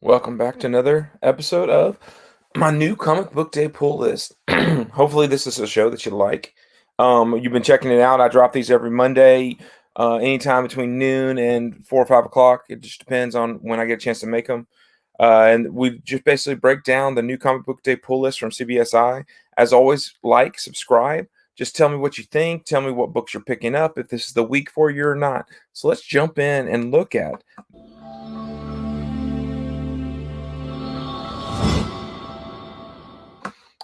Welcome back to another episode of my new comic book day pull list. Hopefully, this is a show that you like. You've been checking it out. I drop these every Monday, anytime between noon and 4 or 5 o'clock. It just depends on when I get a chance to make them. And we just basically break down the new comic book day pull list from CBSI. As always, like, subscribe. Just tell me what you think. Tell me what books you're picking up, if this is the week for you or not. So let's jump in and look at.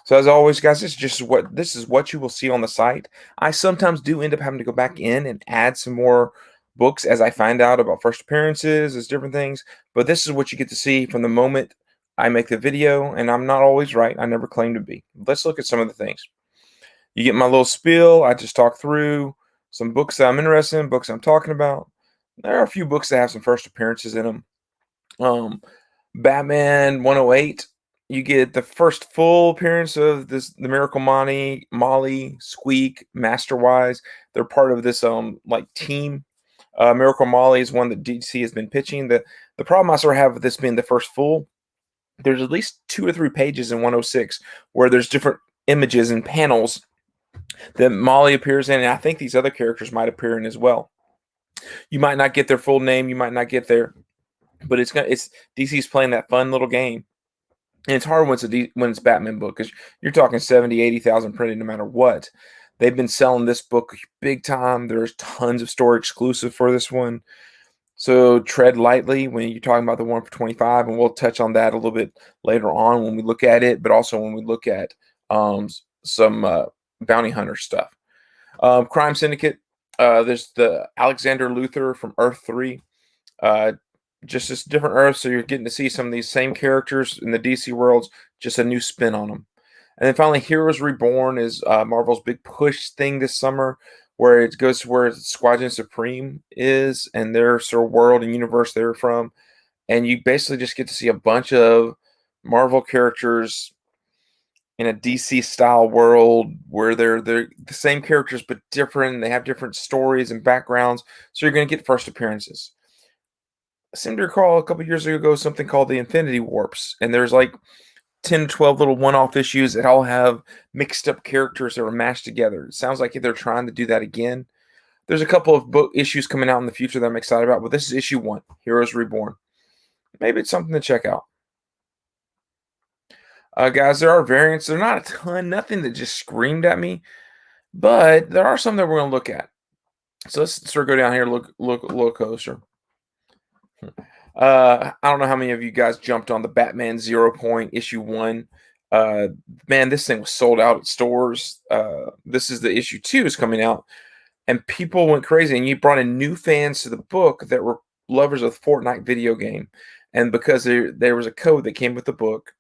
So as always, guys, this is what you will see on the site. I sometimes do end up having to go back in and add some more books as I find out about first appearances, as different things. But this is what you get to see from the moment I make the video, and I'm not always right. I never claim to be. Let's look at some of the things. You get my little spiel. I just talk through some books that I'm interested in, books I'm talking about. There are a few books that have some first appearances in them. Batman 108, you get the first full appearance of the Miracle Molly, Squeak, Masterwise. They're part of this like team. Miracle Molly is one that DC has been pitching. The problem I sort of have with this being the first full, there's at least 2 or 3 pages in 106 where there's different images and panels that Molly appears in, and I think these other characters might appear in as well. You might not get their full name, you might not get their, but it's DC's playing that fun little game. And it's hard when it's Batman book because you're talking 70, 80,000 printed no matter what. They've been selling this book big time. There's tons of store exclusive for this one. So tread lightly when you're talking about the one for 25, and we'll touch on that a little bit later on when we look at it, but also when we look at some bounty hunter stuff. Crime Syndicate. There's the Alexander Luthor from Earth 3. Just as different Earths, so you're getting to see some of these same characters in the DC worlds, just a new spin on them. And then finally, Heroes Reborn is Marvel's big push thing this summer, where it goes to where Squadron Supreme is and their sort of world and universe they're from. And you basically just get to see a bunch of Marvel characters in a DC style world where they're the same characters but different. They have different stories and backgrounds. So you're going to get first appearances. I seem to recall a couple years ago something called the Infinity Warps, and there's like 10 to 12 little one-off issues that all have mixed up characters that were mashed together. It sounds like they're trying to do that again. There's a couple of book issues coming out in the future that I'm excited about, but this is issue 1, Heroes Reborn. Maybe it's something to check out. Guys, there are variants. They're not a ton, nothing that just screamed at me, but there are some that we're going to look at. So let's sort of go down here, look a little closer. I don't know how many of you guys jumped on the Batman 0 Point issue 1. Man, this thing was sold out at stores. This is the issue 2 is coming out, and people went crazy. And you brought in new fans to the book that were lovers of the Fortnite video game, and because there was a code that came with the book,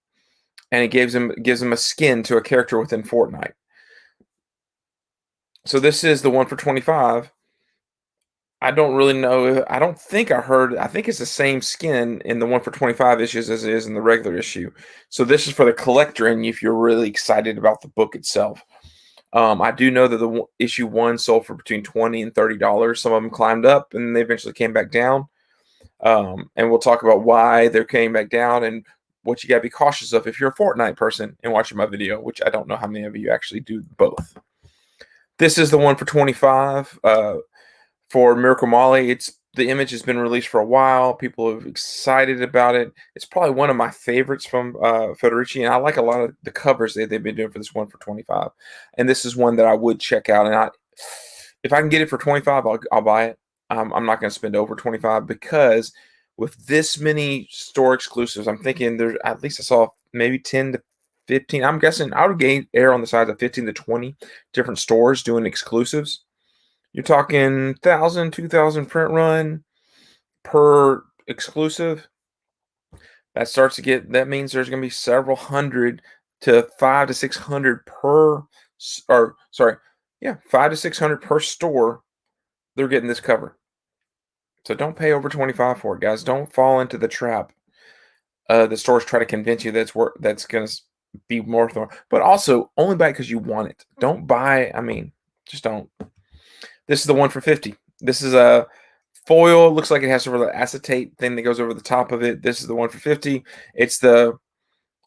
and it gives them a skin to a character within Fortnite. So this is the one for 25. I don't really know. I don't think I heard. I think it's the same skin in the one for 25 issues as it is in the regular issue. So this is for the collector, and if you're really excited about the book itself. I do know that the issue 1 sold for between $20 and $30. Some of them climbed up, and they eventually came back down. And we'll talk about why they're came back down and what you got to be cautious of if you're a Fortnite person and watching my video, which I don't know how many of you actually do both. This is the one for 25. For Miracle Molly, the image has been released for a while. People are excited about it. It's probably one of my favorites from Federici, and I like a lot of the covers they've been doing for this one for 25. And this is one that I would check out. And if I can get it for 25, I'll buy it. I'm not going to spend over 25 because with this many store exclusives, I'm thinking there's at least I saw maybe 10 to 15. I'm guessing I would err on the side of 15 to 20 different stores doing exclusives. You're talking 1,000, 2,000 print run per exclusive. That means there's going to be several hundred to 500 to 600 per, 500 to 600 per store. They're getting this cover. So don't pay over 25 for it, guys. Don't fall into the trap. The stores try to convince you that's going to be more, but also only buy it because you want it. Don't buy. I mean, just don't. This is the one for 50. This is a foil. Looks like it has sort of the acetate thing that goes over the top of it. This is the one for 50. It's the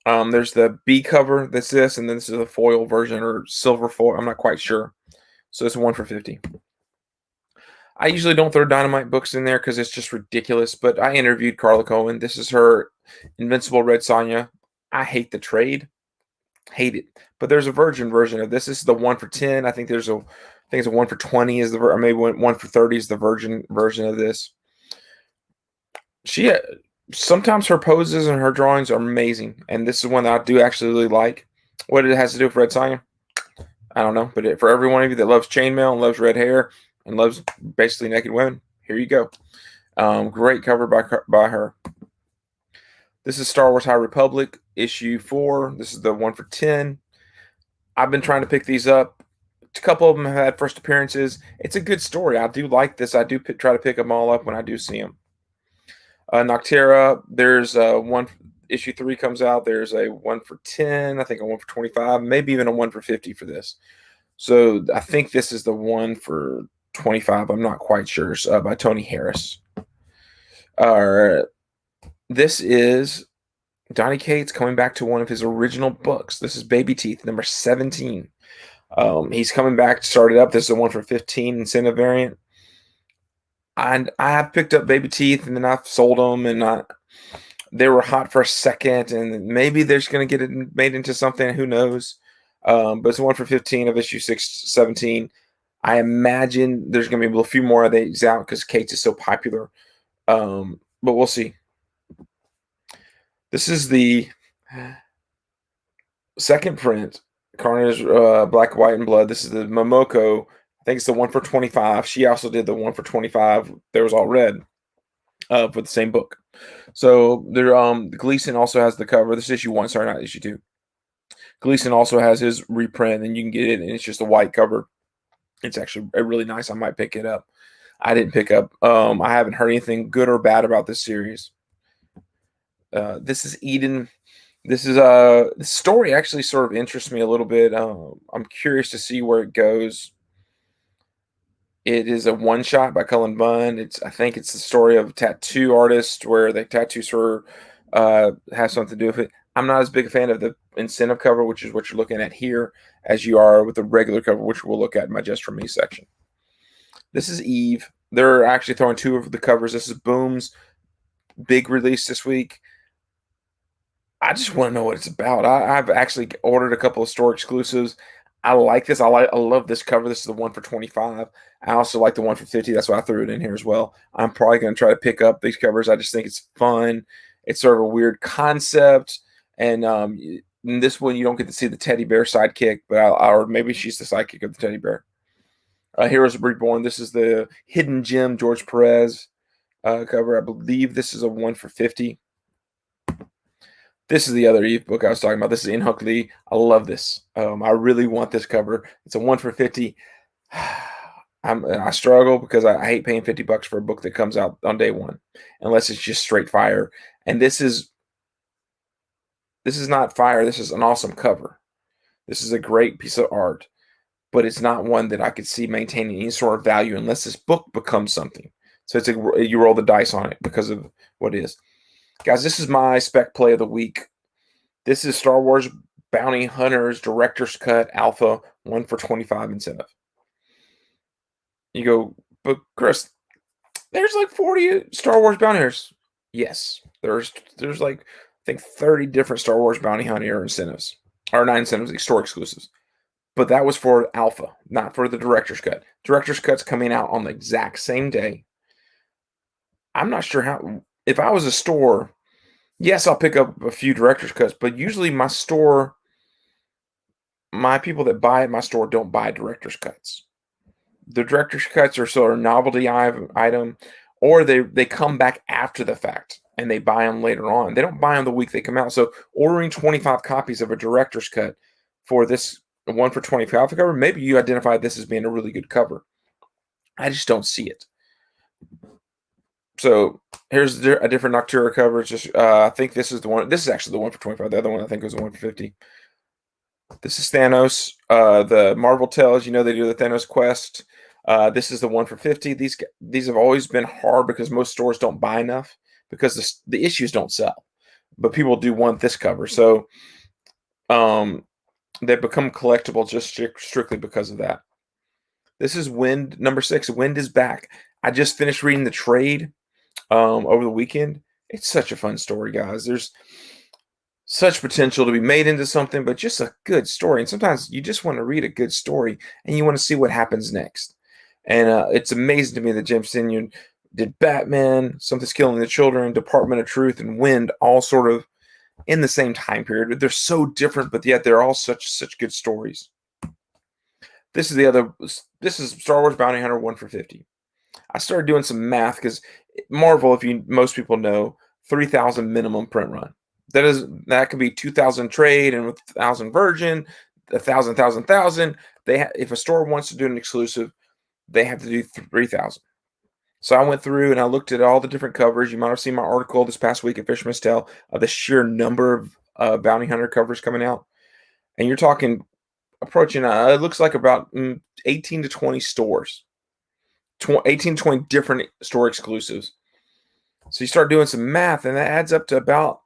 there's the B cover. That's this, and then this is the foil version or silver foil. I'm not quite sure. So it's one for 50. I usually don't throw Dynamite books in there because it's just ridiculous. But I interviewed Carla Cohen. This is her Invincible Red Sonja. I hate the trade. Hate it. But there's a virgin version of this. This is the one for 10. I think it's a one for 20 is the or maybe one for 30 is the virgin version of this. She sometimes her poses and her drawings are amazing, and this is one that I do actually really like. What it has to do with Red Sonja, I don't know. But for every one of you that loves chainmail and loves red hair and loves basically naked women, here you go. Great cover by her. This is Star Wars High Republic issue 4. This is the one for 10. I've been trying to pick these up. A couple of them have had first appearances. It's a good story. I do like this. I do try to pick them all up when I do see them. Noctera, there's one. Issue 3 comes out. There's a one for 10. I think a one for 25. Maybe even a one for 50 for this. So I think this is the one for 25. I'm not quite sure. By Tony Harris. This is Donny Cates coming back to one of his original books. This is Baby Teeth, number 17. He's coming back to start it up. This is the one for 15 incentive variant. And I have picked up Baby Teeth, and then I've sold them, and they were hot for a second, and maybe they're just going to get it made into something. Who knows? But it's the one for 15 of issue 17. I imagine there's going to be a few more of these out because Cates is so popular. But we'll see. This is the second print, Carnage, Black, White, and Blood. This is the Momoko. I think it's the one for 25. She also did the one for 25. There was all red for the same book. So there, Gleason also has the cover. This is issue 1. Sorry, not issue 2. Gleason also has his reprint, and you can get it, and it's just a white cover. It's actually really nice. I might pick it up. I didn't pick up. I haven't heard anything good or bad about this series. This is Eden. This is the story actually sort of interests me a little bit. I'm curious to see where it goes. It is a one shot by Cullen Bunn. I think it's the story of a tattoo artist where the tattoos her have something to do with it. I'm not as big a fan of the incentive cover, which is what you're looking at here, as you are with the regular cover, which we'll look at in my Just For Me section. This is Eve. They're actually throwing 2 of the covers. This is Boom's big release this week. I just want to know what it's about. I've actually ordered a couple of store exclusives. I like this. I love this cover. This is the one for 25. I also like the one for 50. That's why I threw it in here as well. I'm probably going to try to pick up these covers. I just think it's fun. It's sort of a weird concept. And in this one, you don't get to see the teddy bear sidekick, but or maybe she's the sidekick of the teddy bear. Heroes Reborn. This is the Hidden Gem George Perez cover. I believe this is a one for 50. This is the other Eve book I was talking about. This is In Hook Lee. I love this. I really want this cover. It's a one for 50. I struggle because I hate paying $50 for a book that comes out on day one, unless it's just straight fire. And this is not fire. This is an awesome cover. This is a great piece of art, but it's not one that I could see maintaining any sort of value unless this book becomes something. So you roll the dice on it because of what it is. Guys, this is my spec play of the week. This is Star Wars Bounty Hunters Director's Cut Alpha 1 for 25 incentive. You go, but Chris, there's like 40 Star Wars Bounty Hunters. Yes, there's like, I think 30 different Star Wars Bounty Hunter incentives. Or not incentives, like store exclusives. But that was for Alpha, not for the Director's Cut. Director's Cut's coming out on the exact same day. I'm not sure how... If I was a store, yes, I'll pick up a few director's cuts, but usually my people that buy at my store don't buy director's cuts. The director's cuts are sort of novelty item, or they come back after the fact and they buy them later on. They don't buy them the week they come out. So ordering 25 copies of a director's cut for this one for 25 cover, maybe you identify this as being a really good cover. I just don't see it. So here's a different Noctura cover. It's just I think this is the one. This is actually the one for 25. The other one I think was the one for 50. This is Thanos. The Marvel tells, they do the Thanos quest. This is the 1 for 50. These have always been hard because most stores don't buy enough because the issues don't sell, but people do want this cover. So um, they've become collectible just strictly because of that. This is Wind number 6. Wind is back. I just finished reading the trade over the weekend. It's such a fun story, guys. There's such potential to be made into something, but just a good story. And sometimes you just want to read a good story and you want to see what happens next. And it's amazing to me that James Tynion did Batman, Something's Killing the Children, Department of Truth, and Wind all sort of in the same time period. They're so different, but yet they're all such good stories. This is Star Wars Bounty Hunter 1 for 50. I started doing some math because Marvel, most people know, 3,000 minimum print run. That could be 2,000 trade and 1,000 virgin, 1,000. If a store wants to do an exclusive, they have to do 3,000. So I went through and I looked at all the different covers. You might have seen my article this past week at Fisherman's Tale of the sheer number of Bounty Hunter covers coming out, and you're talking approaching. It looks like about 18 to 20 stores. 18 to 20 different store exclusives. So you start doing some math, and that adds up to about,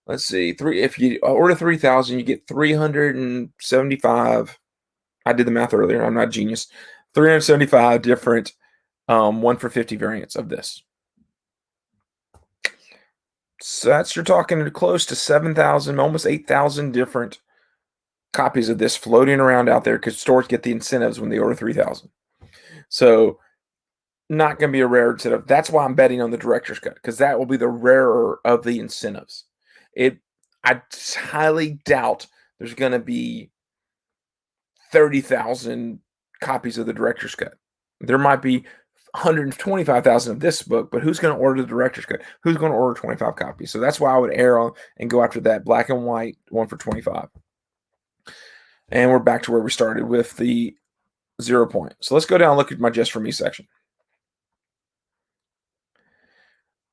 let's see, if you order 3,000, you get 375. I did the math earlier. I'm not a genius. 375 different 1 for 50 variants of this. So you're talking close to 7,000, almost 8,000 different copies of this floating around out there because stores get the incentives when they order 3,000. So not going to be a rare incentive. That's why I'm betting on the director's cut, because that will be the rarer of the incentives. I highly doubt there's going to be 30,000 copies of the director's cut. There might be 125,000 of this book, but who's going to order the director's cut? Who's going to order 25 copies? So that's why I would err on and go after that black and white 1 for 25. And we're back to where we started with the 0 point. So let's go down and look at my Just For Me section.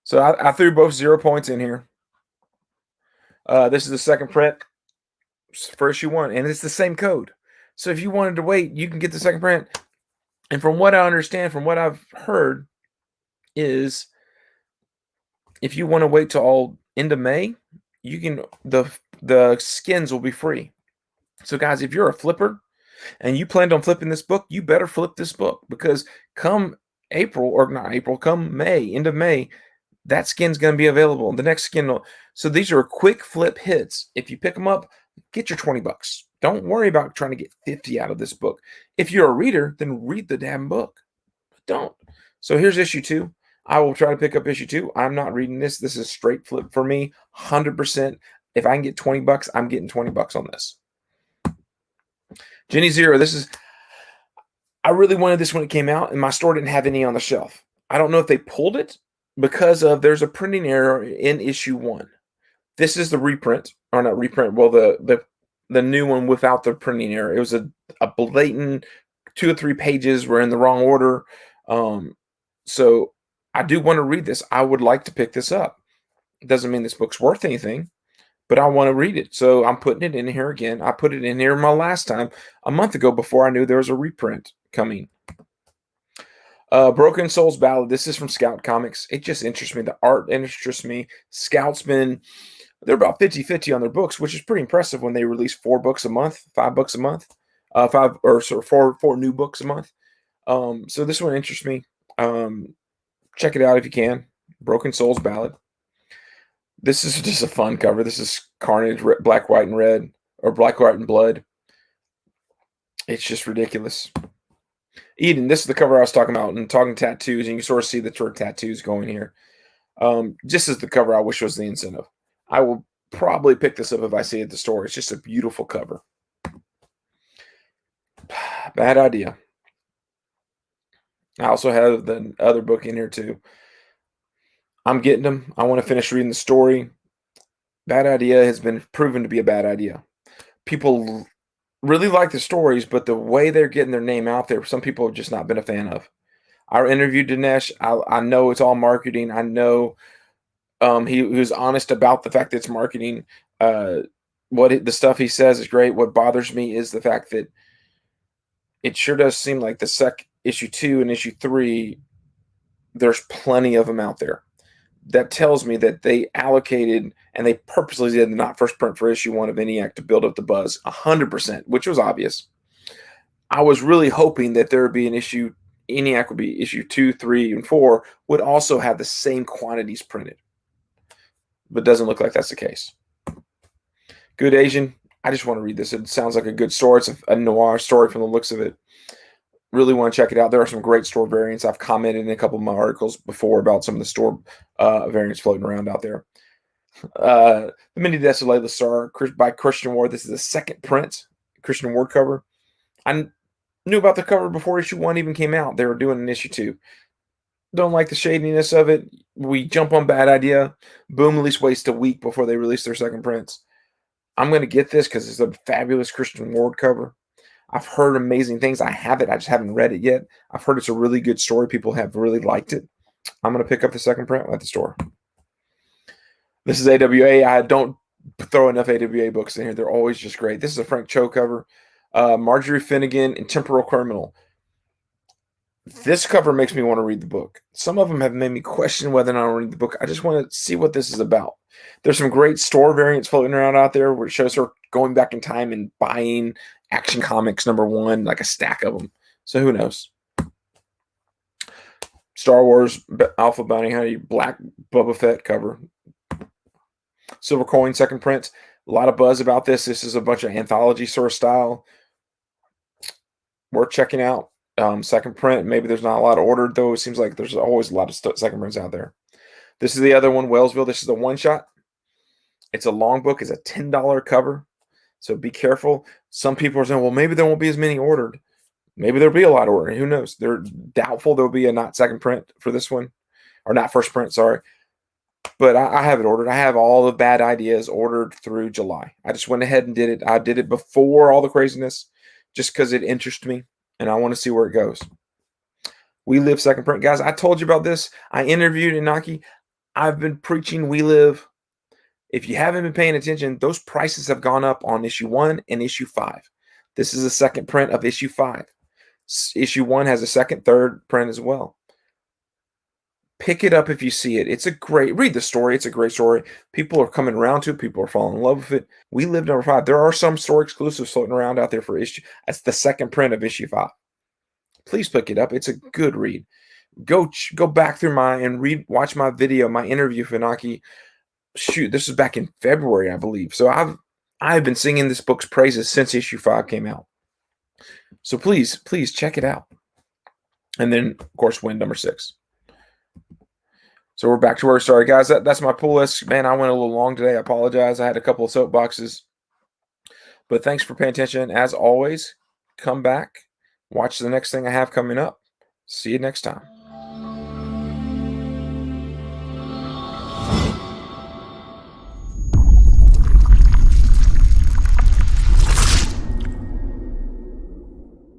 So I threw both 0 points in here. This is the second print for issue 1, and it's the same code. So if you wanted to wait, you can get the second print. And from what I understand, from what I've heard, is if you want to wait till all end of May, you can the skins will be free. So guys, if you're a flipper and you planned on flipping this book, you better flip this book, because come come May, end of May, that skin's going to be available. The next skin so these are quick flip hits. If you pick them up, get your $20. Don't worry about trying to get 50 out of this book. If you're a reader, then read the damn book. But don't. So here's issue 2. I will try to pick up issue 2. I'm not reading this. This is straight flip for me, 100%. If I can get $20, I'm getting $20 on this. Jenny Zero. I really wanted this when it came out, and my store didn't have any on the shelf. I don't know if they pulled it because there's a printing error in issue 1. This is the reprint, or not reprint. Well, the new one without the printing error. It was a blatant 2 or 3 pages were in the wrong order. So I do want to read this. I would like to pick this up. It doesn't mean this book's worth anything, but I want to read it. So I'm putting it in here again. I put it in here my last time a month ago before I knew there was a reprint coming. Broken Souls Ballad. This is from Scout Comics. It just interests me. The art interests me. Scout's they're about 50-50 on their books, which is pretty impressive when they release 4 books a month, 5 books a month, 4 new books a month. So this one interests me. Check it out if you can. Broken Souls Ballad. This is just a fun cover. This is Carnage, black, white, and red, or black, white, and blood. It's just ridiculous. Eden, this is the cover I was talking about, and talking tattoos, and you can sort of see the tattoos going here. Just as the cover I wish was the incentive. I will probably pick this up if I see it at the store. It's just a beautiful cover. Bad Idea. I also have the other book in here too. I'm getting them. I want to finish reading the story. Bad Idea has been proven to be a bad idea. People really like the stories, but the way they're getting their name out there, some people have just not been a fan of. I interviewed Dinesh. I know it's all marketing. I know he was honest about the fact that it's marketing. The stuff he says is great. What bothers me is the fact that it sure does seem like issue 2 and issue 3, there's plenty of them out there. That tells me that they allocated and they purposely did not first print for issue 1 of ENIAC to build up the buzz 100%, which was obvious. I was really hoping that there would be an issue, ENIAC would be issue 2, 3, and 4 would also have the same quantities printed. But it doesn't look like that's the case. Good Asian. I just want to read this. It sounds like a good story. It's a noir story from the looks of it. Really want to check it out. There are some great store variants. I've commented in a couple of my articles before about some of the store variants floating around out there. The Mini Desolate Star by Christian Ward. This is the second print, Christian Ward cover. I knew about the cover before issue 1 even came out. They were doing an issue 2. Don't like the shadiness of it. We jump on Bad Idea. Boom, at least waste a week before they release their second prints. I'm going to get this because it's a fabulous Christian Ward cover. I've heard amazing things. I have it. I just haven't read it yet. I've heard it's a really good story. People have really liked it. I'm going to pick up the second print at the store. This is AWA. I don't throw enough AWA books in here. They're always just great. This is a Frank Cho cover. Marjorie Finnegan and Temporal Criminal. This cover makes me want to read the book. Some of them have made me question whether or not I read the book. I just want to see what this is about. There's some great store variants floating around out there where it shows her going back in time and buying Action Comics #1, like a stack of them. So who knows? Star Wars Alpha Bounty Hunter Black Boba Fett cover. Silver Coin second print. A lot of buzz about this. This is a bunch of anthology sort of style. Worth checking out. Second print. Maybe there's not a lot ordered, though. It seems like there's always a lot of second prints out there. This is the other one, Wellsville. This is the one-shot. It's a long book. It's a $10 cover. So be careful. Some people are saying, well, maybe there won't be as many ordered. Maybe there'll be a lot ordered. Who knows? They're doubtful there'll be a not second print for this one. Or not first print, sorry. But I have it ordered. I have all the Bad Ideas ordered through July. I just went ahead and did it. I did it before all the craziness just because it interests me, and I want to see where it goes. We Live second print. Guys, I told you about this. I interviewed Inaki. I've been preaching We Live. If you haven't been paying attention, those prices have gone up on issue 1 and issue 5. This is a second print of issue 5. Issue 1 has a second, third print as well. Pick it up if you see it. It's a great, read the story. It's a great story. People are coming around to it. People are falling in love with it. We Live #5. There are some store exclusives floating around out there for issue. That's the second print of issue 5. Please pick it up. It's a good read. Go back through watch my video, my interview with Inaki. Shoot, this is back in February, I believe. So I've been singing this book's praises since issue 5 came out. So please check it out. And then, of course, win #6. So we're back to where we started, guys. That's my pull list. Man, I went a little long today. I apologize. I had a couple of soapboxes. But thanks for paying attention. As always, come back. Watch the next thing I have coming up. See you next time.